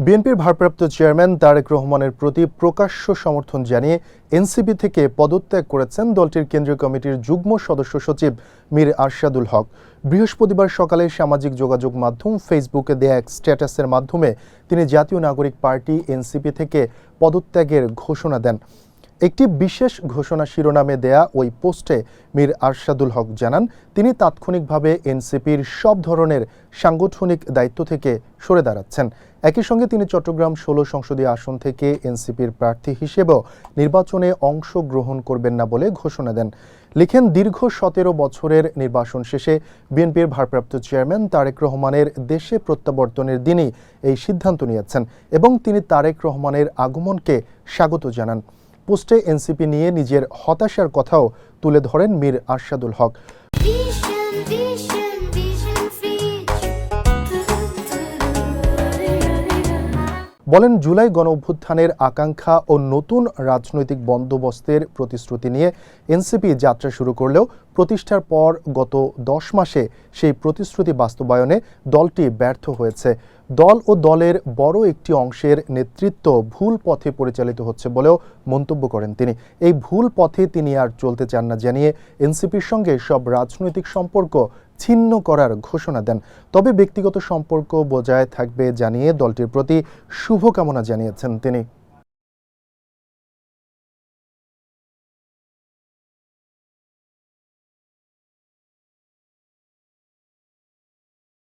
বিএনপির ভারপ্রাপ্ত চেয়ারম্যান তারেক রহমানের প্রতি প্রকাশ্য সমর্থন জানিয়ে এনসিপি থেকে পদত্যাগ করেছেন দলটির কেন্দ্রীয় কমিটির যুগ্ম সদস্য সচিব মীর আরশাদুল হক। বৃহস্পতিবার সকালে সামাজিক যোগাযোগ মাধ্যম ফেসবুকে দেয়া এক স্ট্যাটাসের মাধ্যমে তিনি জাতীয় নাগরিক পার্টি এনসিপি থেকে পদত্যাগের ঘোষণা দেন। একটি বিশেষ ঘোষণা শিরোনামে দেয়া ওই পোস্টে মীর আরশাদুল হক জানান, তিনি তাৎক্ষণিকভাবে এনসিপির সব ধরনের সাংগঠনিক দায়িত্ব থেকে সরে দাঁড়াচ্ছেন। একই সঙ্গে তিনি চট্টগ্রাম ১৬ সংসদীয় আসন থেকে এনসিপির প্রার্থী হিসেবেও নির্বাচনে অংশগ্রহণ করবেন না বলে ঘোষণা দেন। লিখেন, দীর্ঘ ১৭ বছরের নির্বাসন শেষে বিএনপির ভারপ্রাপ্ত চেয়ারম্যান তারেক রহমানের দেশে প্রত্যাবর্তনের দিনই এই সিদ্ধান্ত নিয়েছেন এবং তিনি তারেক রহমানের আগমনকে স্বাগত জানান। পোস্টে এনসিপি নিয়ে নিজের হতাশার কথাও তুলে ধরেন মীর আরশাদুল হক। বলেন, জুলাই গণঅভ্যুত্থানের আকাঙ্ক্ষা ও নতুন রাজনৈতিক বন্দোবস্তের প্রতিশ্রুতি নিয়ে এনসিপি যাত্রা শুরু করলেও প্রতিষ্ঠার পর গত ১০ মাসে সেই প্রতিশ্রুতি বাস্তবায়নে দলটি ব্যর্থ হয়েছে। দল ও দলের বড় একটি অংশের নেতৃত্ব ভুল পথে পরিচালিত হচ্ছে বলেও মন্তব্য করেন তিনি। এই ভুল পথে তিনি আর চলতে চান না জানিয়ে এনসিপির সঙ্গে সব রাজনৈতিক সম্পর্ক ছিন্ন করার ঘোষণা দেন। তবে ব্যক্তিগত সম্পর্ক বজায় থাকবে জানিয়ে দলটির প্রতি শুভকামনা জানিয়েছেন তিনি।